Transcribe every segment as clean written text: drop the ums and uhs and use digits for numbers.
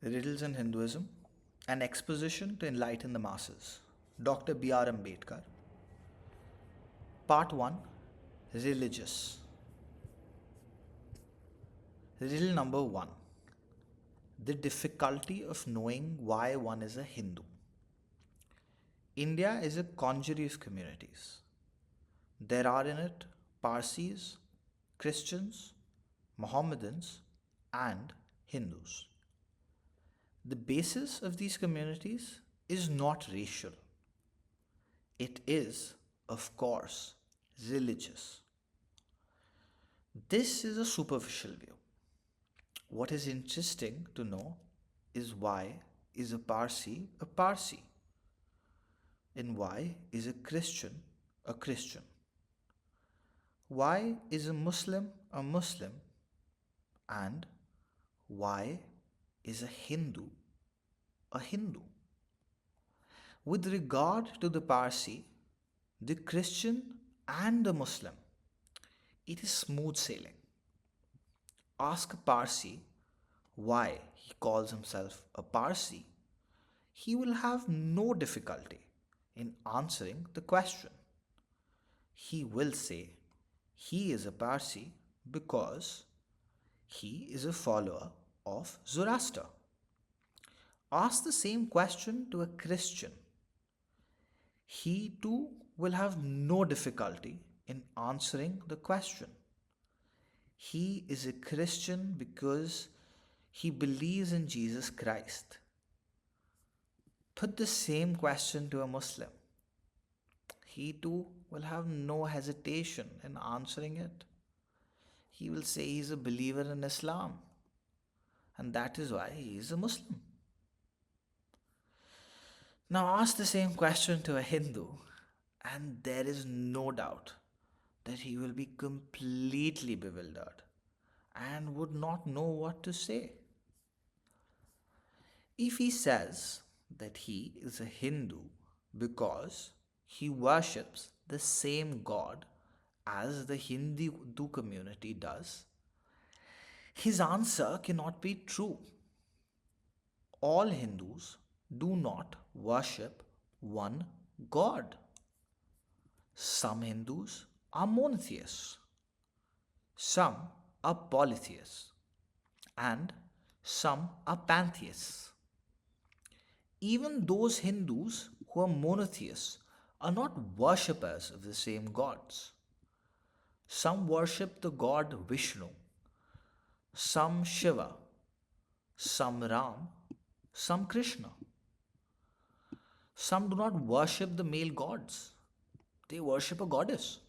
Riddles in Hinduism, an exposition to enlighten the masses. Dr B.R. Ambedkar. Part 1. Religious. Riddle number 1. The difficulty of knowing why one is a Hindu. India is a congeries of communities. There are in it Parsis, Christians, Mohammedans, and Hindus. The basis of these communities is not racial. It is, of course, religious. This is a superficial view. What is interesting to know is why is a Parsi a Parsi? And why is a Christian a Christian? Why is a Muslim a Muslim? And why is a Hindu a Hindu? With regard to the Parsi, the Christian, and the Muslim, it is smooth sailing. Ask a Parsi why he calls himself a Parsi, he will have no difficulty in answering the question. He will say he is a Parsi because he is a follower of Zoroaster. Ask the same question to a Christian. He too will have no difficulty in answering the question. He is a Christian because he believes in Jesus Christ. Put the same question to a Muslim. He too will have no hesitation in answering it. He will say he is a believer in Islam, and that is why he is a Muslim. Now ask the same question to a Hindu, and there is no doubt that he will be completely bewildered and would not know what to say. If he says that he is a Hindu because he worships the same God as the Hindu community does, his answer cannot be true. All Hindus do not worship one God. Some Hindus are monotheists, some are polytheists, and some are pantheists. Even those Hindus who are monotheists are not worshippers of the same gods. Some worship the god Vishnu, some Shiva, some Ram, some Krishna. Some do not worship the male gods, they worship a goddess.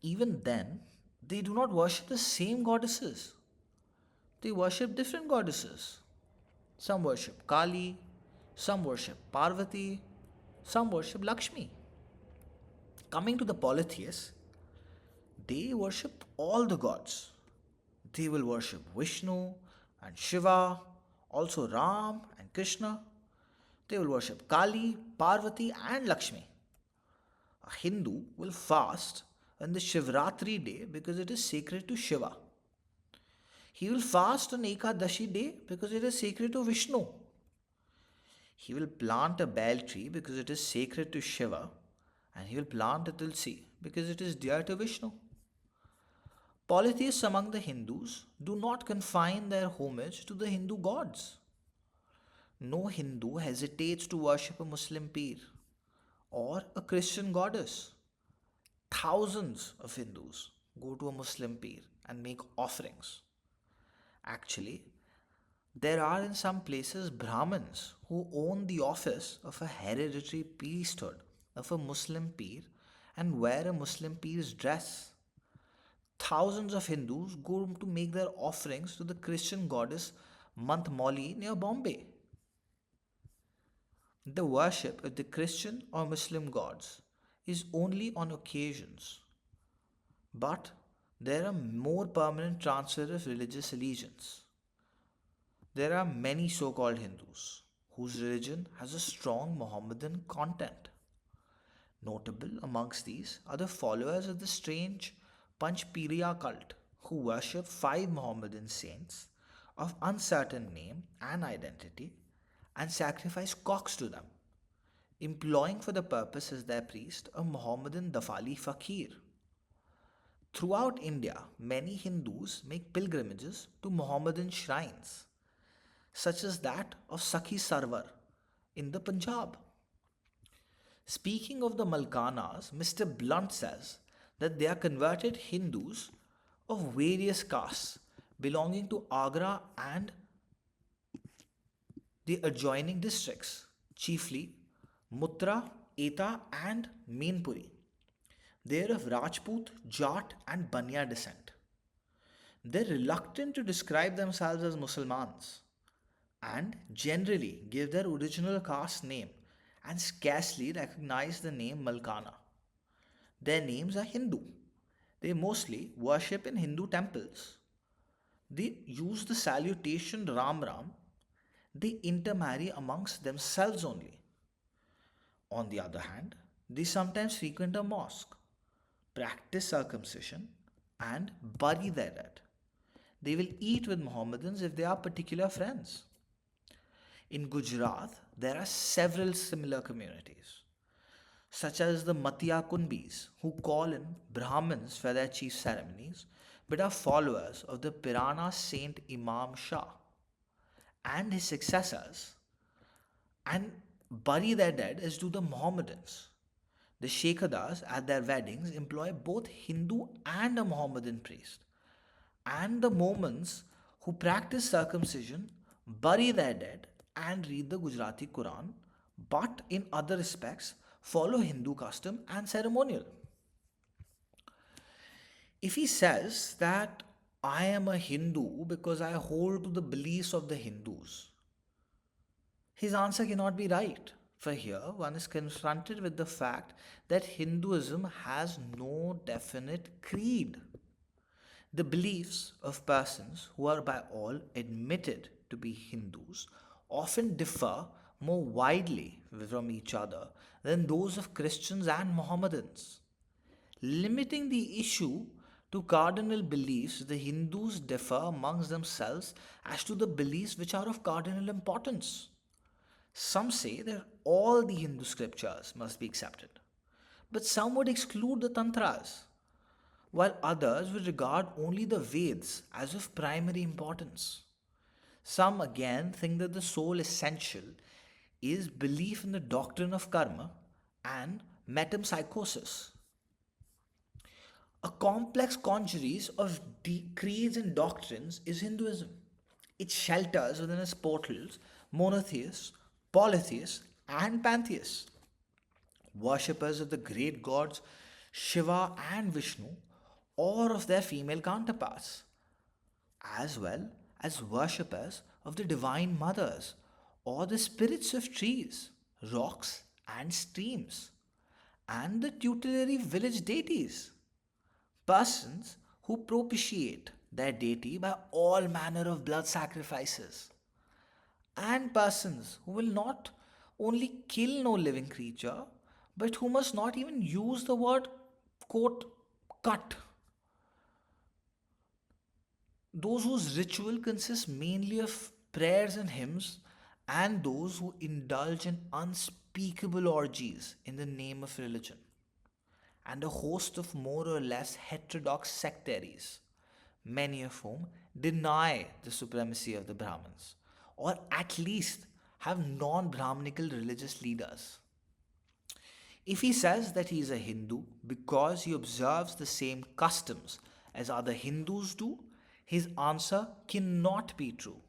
Even then, they do not worship the same goddesses, they worship different goddesses. Some worship Kali, some worship Parvati, some worship Lakshmi. Coming to the polytheists, they worship all the gods. They will worship Vishnu and Shiva, also Ram and Krishna. They will worship Kali, Parvati, and Lakshmi. A Hindu will fast on the Shivratri day because it is sacred to Shiva. He will fast on Ekadashi day because it is sacred to Vishnu. He will plant a bel tree because it is sacred to Shiva, and he will plant a tulsi because it is dear to Vishnu. Polytheists among the Hindus do not confine their homage to the Hindu gods. No Hindu hesitates to worship a Muslim Peer or a Christian goddess. Thousands of Hindus go to a Muslim Peer and make offerings. Actually, there are in some places Brahmins who own the office of a hereditary priesthood of a Muslim Peer and wear a Muslim Peer's dress. Thousands of Hindus go to make their offerings to the Christian goddess Mantmoli near Bombay. The worship of the Christian or Muslim gods is only on occasions, but there are more permanent transfer of religious allegiance. There are many so-called Hindus whose religion has a strong Mohammedan content. Notable amongst these are the followers of the strange Panchpiriya cult who worship five Mohammedan saints of uncertain name and identity and sacrifice cocks to them, employing for the purpose as their priest a Mohammedan Dafali fakir. Throughout India, many Hindus make pilgrimages to Mohammedan shrines, such as that of Sakhi Sarwar in the Punjab. Speaking of the Malkanas, Mr. Blunt says that they are converted Hindus of various castes belonging to Agra and the adjoining districts, chiefly Muttra, Eta, and Mainpuri. They are of Rajput, Jat, and Banya descent. They're reluctant to describe themselves as Muslims and generally give their original caste name and scarcely recognize the name Malkana. Their names are Hindu. They mostly worship in Hindu temples. They use the salutation Ram Ram. They intermarry amongst themselves only. On the other hand, they sometimes frequent a mosque, practice circumcision, and bury their dead. They will eat with Mohammedans if they are particular friends. In Gujarat, there are several similar communities, such as the Matiya Kunbis, who call in Brahmins for their chief ceremonies, but are followers of the Pirana saint Imam Shah and his successors, and bury their dead as do the Mohammedans. The Sheikhadas at their weddings employ both Hindu and a Mohammedan priest, and the Momans who practice circumcision bury their dead and read the Gujarati Quran, but in other respects follow Hindu custom and ceremonial. If he says that I am a Hindu because I hold to the beliefs of the Hindus, his answer cannot be right. For here, one is confronted with the fact that Hinduism has no definite creed. The beliefs of persons who are by all admitted to be Hindus often differ more widely from each other than those of Christians and Mohammedans. Limiting the issue to cardinal beliefs, the Hindus differ amongst themselves as to the beliefs which are of cardinal importance. Some say that all the Hindu scriptures must be accepted, but some would exclude the Tantras, while others would regard only the Vedas as of primary importance. Some again think that the sole essential is belief in the doctrine of karma and metempsychosis, a complex congeries of creeds and doctrines is Hinduism. It shelters within its portals monotheists, polytheists, and pantheists, worshippers of the great gods Shiva and Vishnu, or of their female counterparts, as well as worshippers of the divine mothers or the spirits of trees, rocks, and streams, and the tutelary village deities, persons who propitiate their deity by all manner of blood sacrifices, and persons who will not only kill no living creature, but who must not even use the word quote cut. Those whose ritual consists mainly of prayers and hymns, and those who indulge in unspeakable orgies in the name of religion, and a host of more or less heterodox sectaries, many of whom deny the supremacy of the Brahmins, or at least have non Brahminical religious leaders. If he says that he is a Hindu because he observes the same customs as other Hindus do, his answer cannot be true.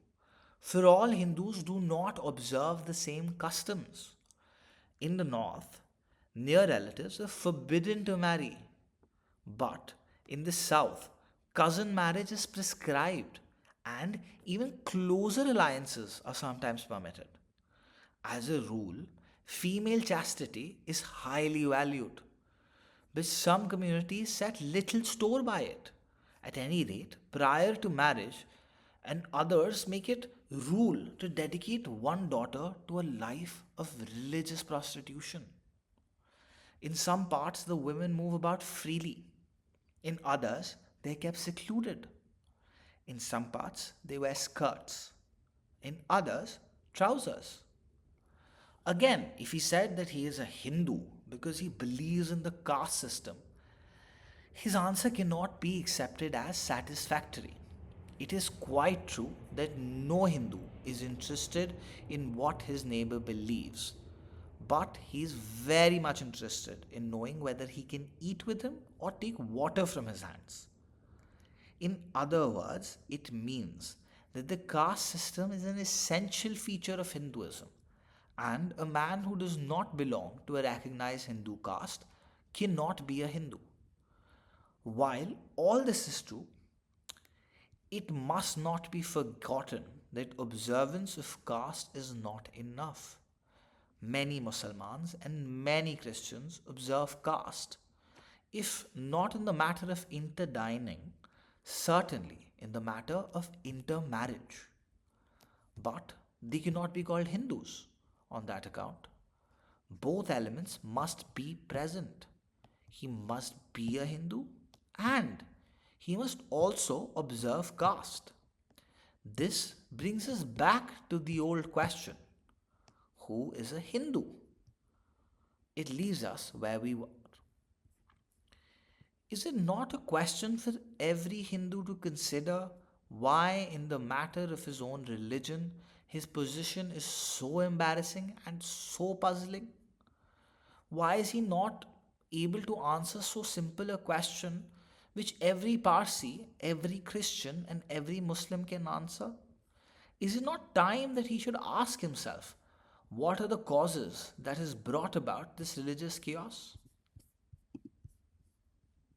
For all Hindus do not observe the same customs. In the north, near relatives are forbidden to marry, but in the south, cousin marriage is prescribed and even closer alliances are sometimes permitted. As a rule, female chastity is highly valued, but some communities set little store by it, at any rate, prior to marriage, and others make it rule to dedicate one daughter to a life of religious prostitution. In some parts, the women move about freely. In others, they are kept secluded. In some parts, they wear skirts. In others, trousers. Again, if he said that he is a Hindu because he believes in the caste system, his answer cannot be accepted as satisfactory. It is quite true that no Hindu is interested in what his neighbor believes, but he is very much interested in knowing whether he can eat with him or take water from his hands. In other words, it means that the caste system is an essential feature of Hinduism, and a man who does not belong to a recognized Hindu caste cannot be a Hindu. While all this is true, it must not be forgotten that observance of caste is not enough. Many Muslims and many Christians observe caste, if not in the matter of interdining, certainly in the matter of intermarriage. But they cannot be called Hindus on that account. Both elements must be present. He must be a Hindu and he must also observe caste. This brings us back to the old question: who is a Hindu? It leaves us where we were. Is it not a question for every Hindu to consider why, in the matter of his own religion, his position is so embarrassing and so puzzling? Why is he not able to answer so simple a question which every Parsi, every Christian, and every Muslim can answer? Is it not time that he should ask himself, what are the causes that has brought about this religious chaos?